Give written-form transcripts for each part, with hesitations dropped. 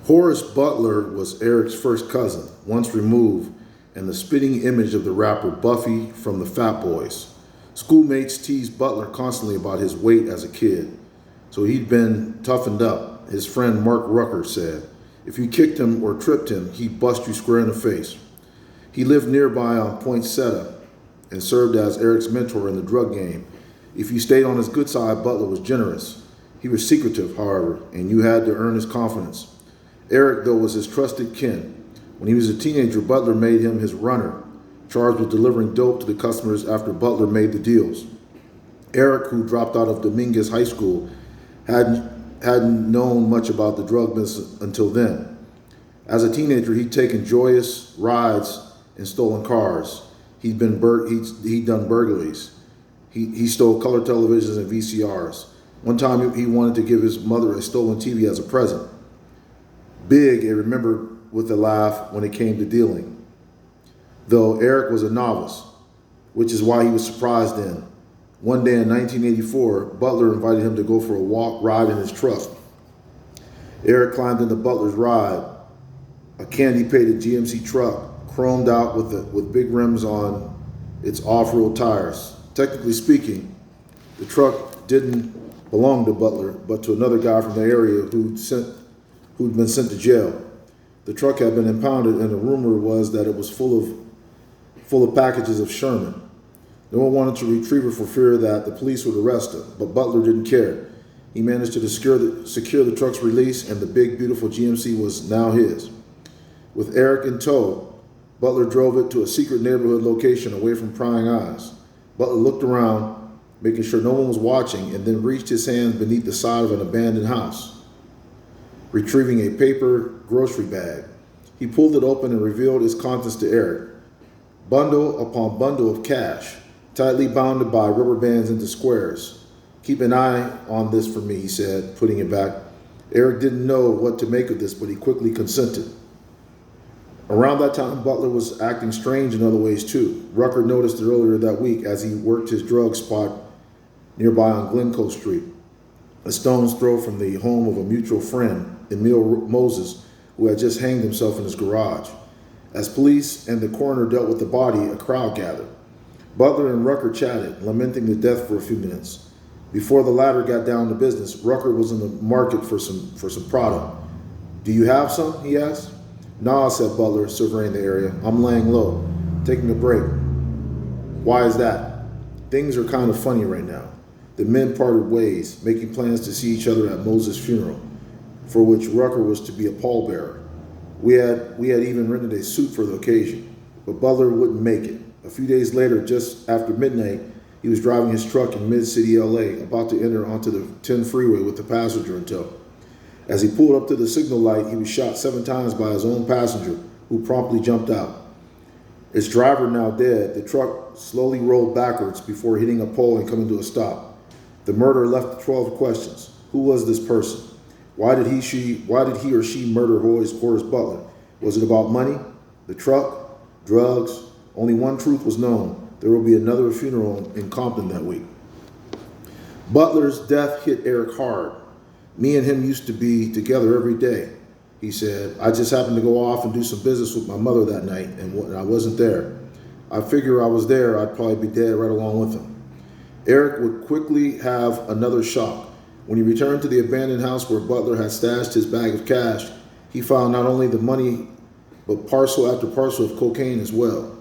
Horace Butler was Eric's first cousin, once removed, and the spitting image of the rapper Buffy from the Fat Boys. Schoolmates teased Butler constantly about his weight as a kid, so he'd been toughened up. His friend Mark Rucker said, if you kicked him or tripped him, he'd bust you square in the face. He lived nearby on Poinsettia and served as Eric's mentor in the drug game. If you stayed on his good side, Butler was generous. He was secretive, however, and you had to earn his confidence. Eric, though, was his trusted kin. When he was a teenager, Butler made him his runner, charged with delivering dope to the customers after Butler made the deals. Eric, who dropped out of Dominguez High School, hadn't known much about the drug business until then. As a teenager, he'd taken joyous rides in stolen cars. He'd done burglaries. He stole color televisions and VCRs. One time he wanted to give his mother a stolen TV as a present. Big, I remember with a laugh when it came to dealing. Though Eric was a novice, which is why he was surprised then. One day in 1984, Butler invited him to go for a ride in his truck. Eric climbed into Butler's ride, a candy-painted GMC truck, chromed out with big rims on its off-road tires. Technically speaking, the truck didn't belong to Butler, but to another guy from the area who'd been sent to jail. The truck had been impounded, and the rumor was that it was full of packages of Sherman. No one wanted to retrieve it for fear that the police would arrest him, but Butler didn't care. He managed to secure the truck's release, and the big, beautiful GMC was now his. With Eric in tow, Butler drove it to a secret neighborhood location away from prying eyes. Butler looked around, making sure no one was watching, and then reached his hands beneath the side of an abandoned house, retrieving a paper grocery bag. He pulled it open and revealed its contents to Eric. Bundle upon bundle of cash, tightly bounded by rubber bands into squares. Keep an eye on this for me, he said, putting it back. Eric didn't know what to make of this, but he quickly consented. Around that time, Butler was acting strange in other ways too. Rucker noticed it earlier that week as he worked his drug spot nearby on Glencoe Street, a stone's throw from the home of a mutual friend, Emil Moses, who had just hanged himself in his garage. As police and the coroner dealt with the body, a crowd gathered. Butler and Rucker chatted, lamenting the death for a few minutes. Before the latter got down to business, Rucker was in the market for some product. Do you have some? He asked. Nah, said Butler, surveying the area. I'm laying low, taking a break. Why is that? Things are kind of funny right now. The men parted ways, making plans to see each other at Moses' funeral, for which Rucker was to be a pallbearer. We had even rented a suit for the occasion, but Butler wouldn't make it. A few days later, just after midnight, he was driving his truck in mid-city LA, about to enter onto the 10 freeway with the passenger in tow. As he pulled up to the signal light, he was shot 7 times by his own passenger, who promptly jumped out. Its driver now dead, the truck slowly rolled backwards before hitting a pole and coming to a stop. The murder left 12 questions. Who was this person? Why did he or she murder Horace Butler? Was it about money, the truck, drugs? Only one truth was known. There will be another funeral in Compton that week. Butler's death hit Eric hard. Me and him used to be together every day, he said. I just happened to go off and do some business with my mother that night, and I wasn't there. I figure I was there, I'd probably be dead right along with him. Eric would quickly have another shock. When he returned to the abandoned house where Butler had stashed his bag of cash, he found not only the money, but parcel after parcel of cocaine as well.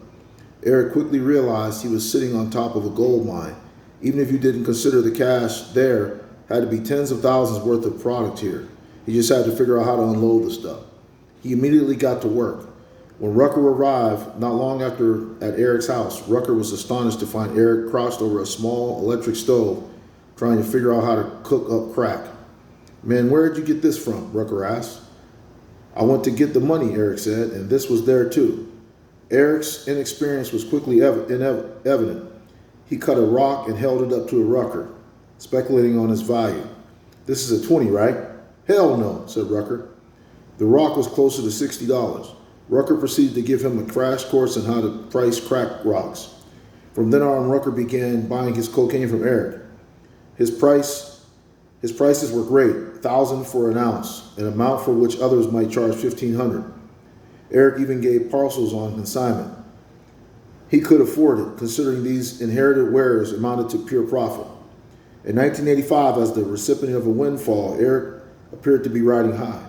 Eric quickly realized he was sitting on top of a gold mine. Even if you didn't consider the cash there, had to be tens of thousands worth of product here. He just had to figure out how to unload the stuff. He immediately got to work. When Rucker arrived, not long after at Eric's house, Rucker was astonished to find Eric crouched over a small electric stove, trying to figure out how to cook up crack. Man, where'd you get this from? Rucker asked. I went to get the money, Eric said, and this was there too. Eric's inexperience was quickly evident. He cut a rock and held it up to a Rucker, speculating on its value. This is a 20, right? Hell no, said Rucker. The rock was closer to $60. Rucker proceeded to give him a crash course on how to price crack rocks. From then on, Rucker began buying his cocaine from Eric. His prices were great. $1,000 for an ounce, an amount for which others might charge $1,500. Eric even gave parcels on consignment. He could afford it, considering these inherited wares amounted to pure profit. In 1985, as the recipient of a windfall, Eric appeared to be riding high.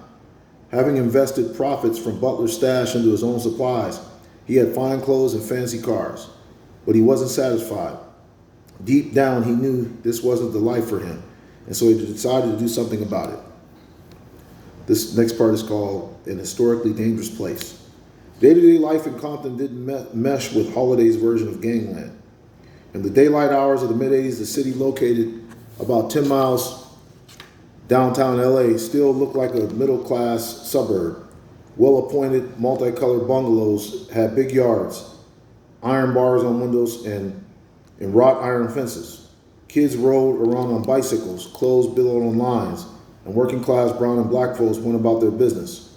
Having invested profits from Butler's stash into his own supplies, he had fine clothes and fancy cars. But he wasn't satisfied. Deep down, he knew this wasn't the life for him, and so he decided to do something about it. This next part is called An Historically Dangerous Place. Day-to-day life in Compton didn't mesh with Holiday's version of gangland. In the daylight hours of the mid-'80s, the city, located about 10 miles downtown LA, still looked like a middle-class suburb. Well-appointed, multicolored bungalows had big yards, iron bars on windows, and wrought iron fences. Kids rode around on bicycles, clothes billowed on lines, and working-class brown and black folks went about their business.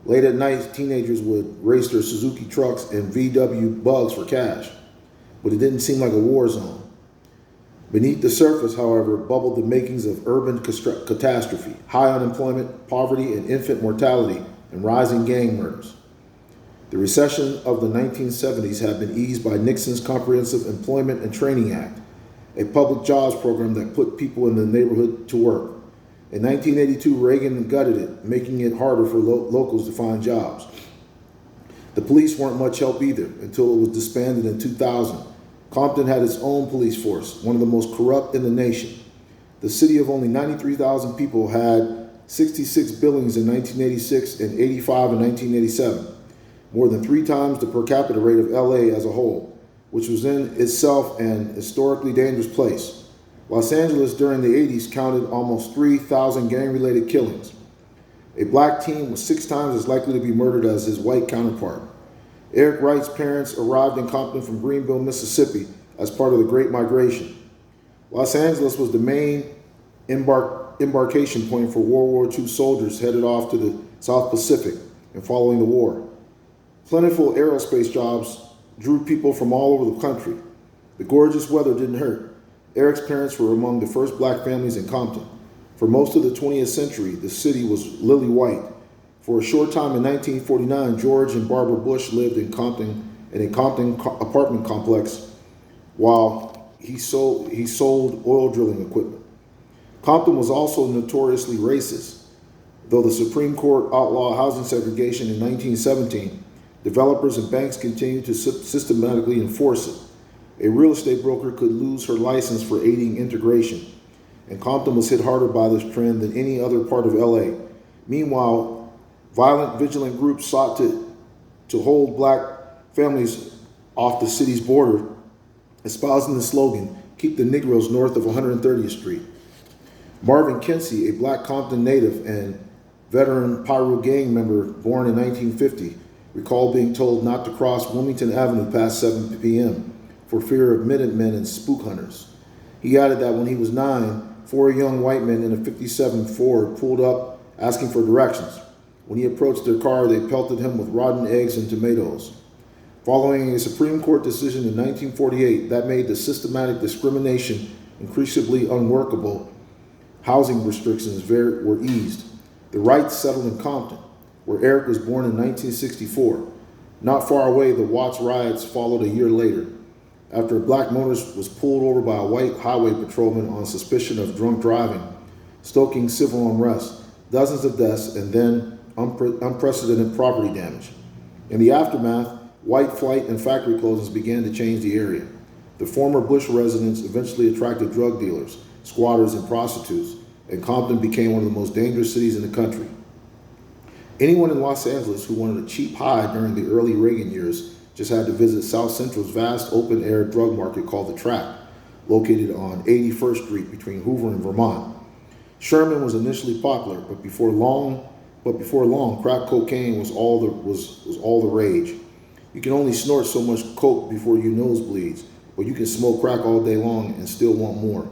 Late at night, teenagers would race their Suzuki trucks and VW Bugs for cash, but it didn't seem like a war zone. Beneath the surface, however, bubbled the makings of urban catastrophe, high unemployment, poverty, and infant mortality, and rising gang murders. The recession of the 1970s had been eased by Nixon's Comprehensive Employment and Training Act, a public jobs program that put people in the neighborhood to work. In 1982, Reagan gutted it, making it harder for locals to find jobs. The police weren't much help either until it was disbanded in 2000. Compton had its own police force, one of the most corrupt in the nation. The city of only 93,000 people had 66 billings in 1986 and 85 in 1987, more than 3 times the per capita rate of LA as a whole, which was in itself an historically dangerous place. Los Angeles during the 80s counted almost 3,000 gang-related killings. A black teen was 6 times as likely to be murdered as his white counterpart. Eric Wright's parents arrived in Compton from Greenville, Mississippi as part of the Great Migration. Los Angeles was the main embarkation point for World War II soldiers headed off to the South Pacific and following the war. Plentiful aerospace jobs drew people from all over the country. The gorgeous weather didn't hurt. Eric's parents were among the first black families in Compton. For most of the 20th century, the city was lily white. For a short time in 1949, George and Barbara Bush lived in a Compton apartment complex while he sold oil drilling equipment. Compton was also notoriously racist. Though the Supreme Court outlawed housing segregation in 1917, developers and banks continued to systematically enforce it. A real estate broker could lose her license for aiding integration, and Compton was hit harder by this trend than any other part of LA. Meanwhile, violent, vigilant groups sought to hold black families off the city's border, espousing the slogan, "Keep the Negroes north of 130th Street." Marvin Kinsey, a black Compton native and veteran Piru gang member born in 1950, recalled being told not to cross Wilmington Avenue past 7 p.m. for fear of Minutemen and spook hunters. He added that when he was 9, 4 young white men in a 57 Ford pulled up asking for directions. When he approached their car, they pelted him with rotten eggs and tomatoes. Following a Supreme Court decision in 1948 that made the systematic discrimination increasingly unworkable, housing restrictions were eased. The Wrights settled in Compton, where Eric was born in 1964. Not far away, the Watts riots followed a year later. After a black motorist was pulled over by a white highway patrolman on suspicion of drunk driving, stoking civil unrest, dozens of deaths, and then unprecedented property damage. In the aftermath, white flight and factory closings began to change the area. The former Bush residence eventually attracted drug dealers, squatters, and prostitutes, and Compton became one of the most dangerous cities in the country. Anyone in Los Angeles who wanted a cheap high during the early Reagan years just had to visit South Central's vast open-air drug market called the Track, located on 81st Street between Hoover and Vermont. Sherman was initially popular, but before long, crack cocaine was all the rage. You can only snort so much coke before your nose bleeds, but you can smoke crack all day long and still want more.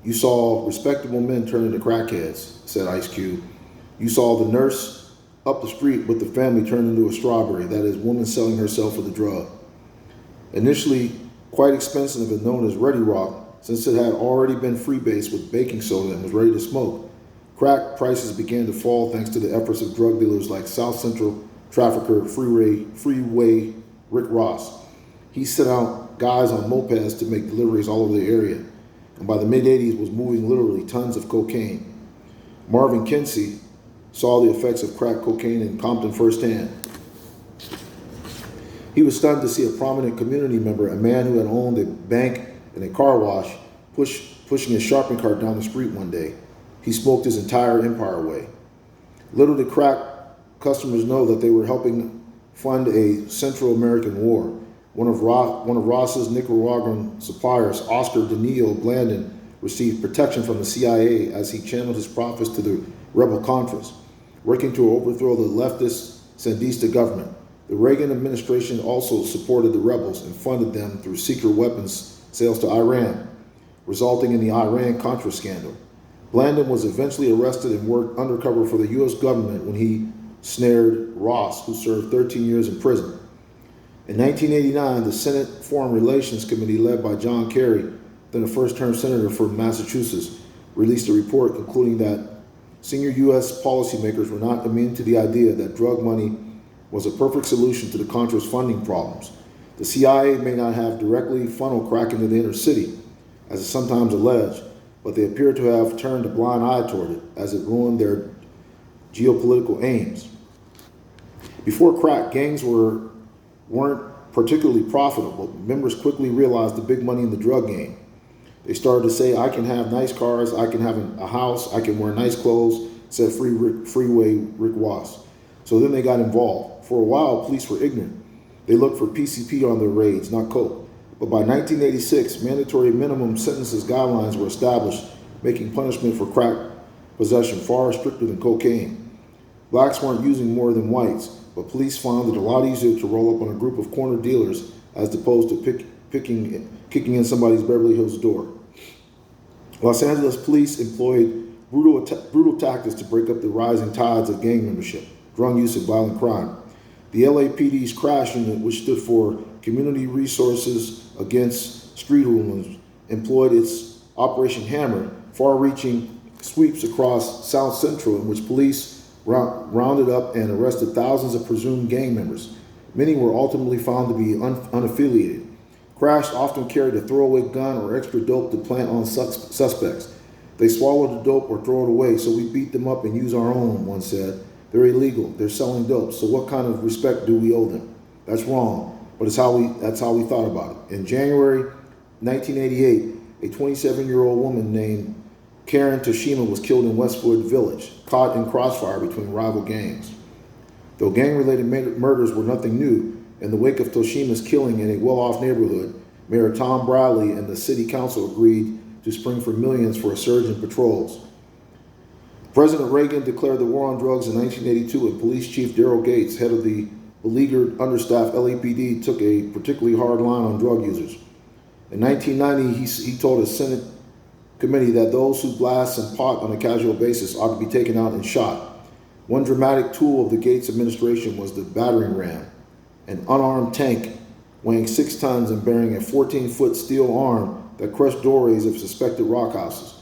You saw respectable men turn into crackheads, said Ice Cube. You saw the nurse up the street with the family turn into a strawberry, that is, woman selling herself for the drug. Initially quite expensive and known as Ready Rock, since it had already been freebased with baking soda and was ready to smoke, Crack prices began to fall thanks to the efforts of drug dealers like South Central trafficker Freeway Rick Ross. He sent out guys on mopeds to make deliveries all over the area, and by the mid-'80s was moving literally tons of cocaine. Marvin Kinsey saw the effects of crack cocaine in Compton firsthand. He was stunned to see a prominent community member, a man who had owned a bank and a car wash, pushing a shopping cart down the street one day. He smoked his entire empire away. Little did crack customers know that they were helping fund a Central American war. One of Ross's Nicaraguan suppliers, Oscar Danilo Blandon, received protection from the CIA as he channeled his profits to the rebel Contras, working to overthrow the leftist Sandinista government. The Reagan administration also supported the rebels and funded them through secret weapons sales to Iran, resulting in the Iran-Contra scandal. Blandon was eventually arrested and worked undercover for the U.S. government when he snared Ross, who served 13 years in prison. In 1989, the Senate Foreign Relations Committee, led by John Kerry, then a first-term senator from Massachusetts, released a report concluding that senior U.S. policymakers were not immune to the idea that drug money was a perfect solution to the Contras' funding problems. The CIA may not have directly funneled crack into the inner city, as is sometimes alleged, but they appear to have turned a blind eye toward it, as it ruined their geopolitical aims. Before crack, gangs weren't particularly profitable. Members quickly realized the big money in the drug game. They started to say, I can have nice cars, I can have a house, I can wear nice clothes, said Freeway Rick Ross. So then they got involved. For a while, police were ignorant. They looked for PCP on their raids, not coke. But by 1986, mandatory minimum sentences guidelines were established, making punishment for crack possession far stricter than cocaine. Blacks weren't using more than whites, but police found it a lot easier to roll up on a group of corner dealers as opposed to kicking in somebody's Beverly Hills door. Los Angeles police employed brutal tactics to break up the rising tides of gang membership, drug use, and violent crime. The LAPD's crash unit, which stood for Community Resources Against Street Hoodlums, employed its Operation Hammer, far-reaching sweeps across South Central, in which police rounded up and arrested thousands of presumed gang members. Many were ultimately found to be unaffiliated. Crash often carried a throwaway gun or extra dope to plant on suspects. They swallowed the dope or throw it away, so we beat them up and use our own, one said. They're illegal. They're selling dope. So what kind of respect do we owe them? That's wrong, but that's how we thought about it. In January 1988, a 27-year-old woman named Karen Toshima was killed in Westwood Village, caught in crossfire between rival gangs. Though gang-related murders were nothing new, in the wake of Toshima's killing in a well-off neighborhood, Mayor Tom Bradley and the city council agreed to spring for millions for a surge in patrols. President Reagan declared the war on drugs in 1982, and Police Chief Daryl Gates, head of the beleaguered, understaffed LAPD, took a particularly hard line on drug users. In 1990, he told a Senate committee that those who blast some pot on a casual basis ought to be taken out and shot. One dramatic tool of the Gates administration was the battering ram, an unarmed tank weighing 6 tons and bearing a 14-foot steel arm that crushed doorways of suspected rock houses.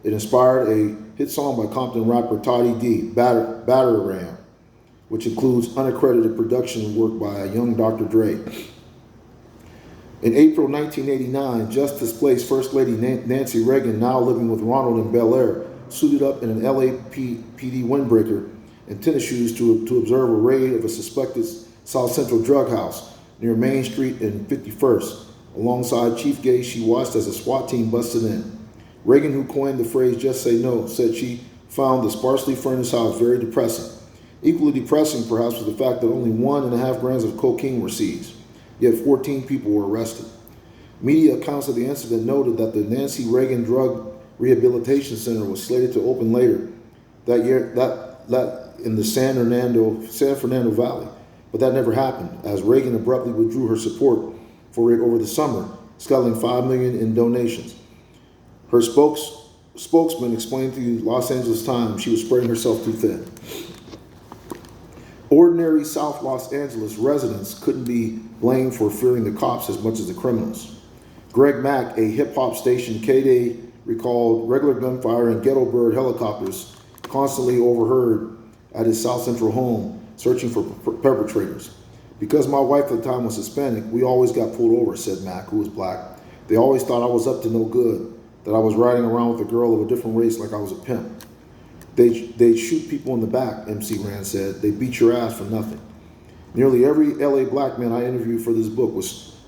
It inspired a hit song by Compton rapper Toddy D, Batter Ram, which includes unaccredited production work by a young Dr. Dre. In April 1989, just displaced First Lady Nancy Reagan, now living with Ronald in Bel Air, suited up in an LAPD windbreaker and tennis shoes to observe a raid of a suspected South Central drug house near Main Street and 51st. Alongside Chief Gay, she watched as a SWAT team busted in. Reagan, who coined the phrase "just say no," said she found the sparsely furnished house very depressing. Equally depressing, perhaps, was the fact that only 1.5 grams of cocaine were seized, yet 14 people were arrested. Media accounts of the incident noted that the Nancy Reagan Drug Rehabilitation Center was slated to open later that year in the San Fernando Valley, but that never happened, as Reagan abruptly withdrew her support for it over the summer, scuttling $5 million in donations. Her spokesman explained to the Los Angeles Times she was spreading herself too thin. Ordinary South Los Angeles residents couldn't be blamed for fearing the cops as much as the criminals. Greg Mack, a hip-hop station KD, recalled regular gunfire and ghetto bird helicopters constantly overheard at his South Central home searching for perpetrators. Because my wife at the time was Hispanic, we always got pulled over, said Mac, who was black. They always thought I was up to no good, that I was riding around with a girl of a different race like I was a pimp. They'd shoot people in the back, MC Rand said. They beat your ass for nothing. Nearly every LA black man I interviewed for this book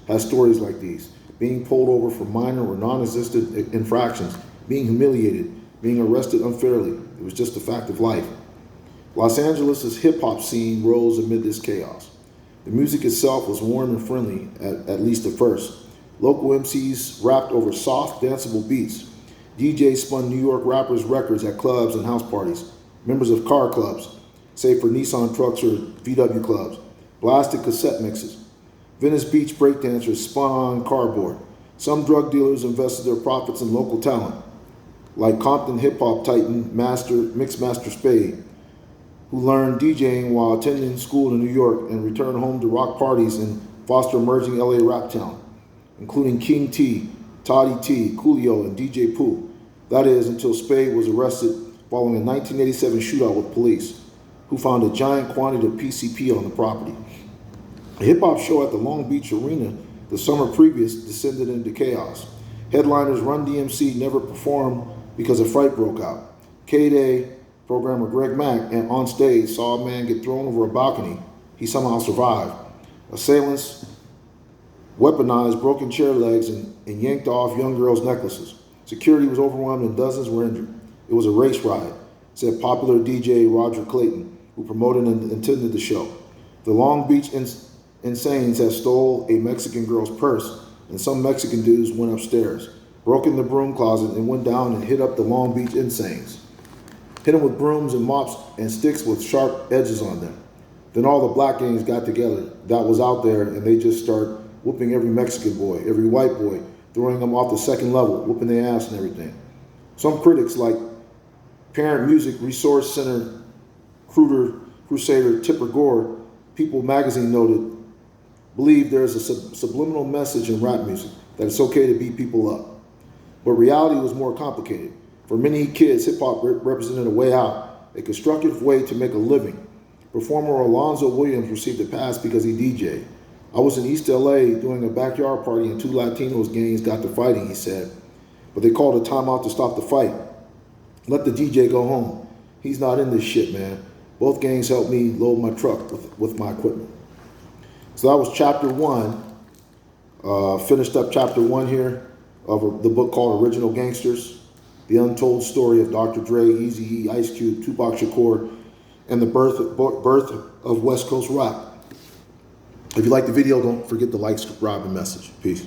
has stories like these. Being pulled over for minor or non-existent infractions, being humiliated, being arrested unfairly. It was just a fact of life. Los Angeles' hip-hop scene rose amid this chaos. The music itself was warm and friendly, at least at first. Local MCs rapped over soft, danceable beats. DJs spun New York rappers' records at clubs and house parties. Members of car clubs, save for Nissan trucks or VW clubs, blasted cassette mixes. Venice Beach breakdancers spun on cardboard. Some drug dealers invested their profits in local talent, like Compton hip-hop titan Mixmaster Spade, who learned DJing while attending school in New York and returned home to rock parties and foster emerging LA rap talent, including King T, Toddy T, Coolio, and DJ Pooh. That is, until Spade was arrested following a 1987 shootout with police, who found a giant quantity of PCP on the property. A hip-hop show at the Long Beach Arena the summer previous descended into chaos. Headliners Run DMC never performed because a fight broke out. K-Day programmer Greg Mack on stage saw a man get thrown over a balcony. He somehow survived. Assailants weaponized broken chair legs and yanked off young girls' necklaces. Security was overwhelmed and dozens were injured. It was a race riot, said popular DJ Roger Clayton, who promoted and attended the show. The Long Beach Insanes had stole a Mexican girl's purse, and some Mexican dudes went upstairs, broke in the broom closet, and went down and hit up the Long Beach Insanes. Hit them with brooms and mops and sticks with sharp edges on them. Then all the black gangs got together that was out there, and they just started whooping every Mexican boy, every white boy, throwing them off the second level, whooping their ass and everything. Some critics, like Parent Music Resource Center crusader Tipper Gore, People magazine noted, believe there is a subliminal message in rap music that it's okay to beat people up. But reality was more complicated. For many kids, hip-hop represented a way out, a constructive way to make a living. Performer Alonzo Williams received a pass because he DJ'd. I was in East LA doing a backyard party and two Latinos gangs got to fighting, he said. But they called a timeout to stop the fight. Let the DJ go home. He's not in this shit, man. Both gangs helped me load my truck with my equipment. So that was chapter 1. Finished up chapter 1 here of the book called Original Gangsters, the untold story of Dr. Dre, Eazy-E, Ice Cube, Tupac Shakur, and the birth of West Coast rap. If you like the video, don't forget to like, subscribe, and message. Peace.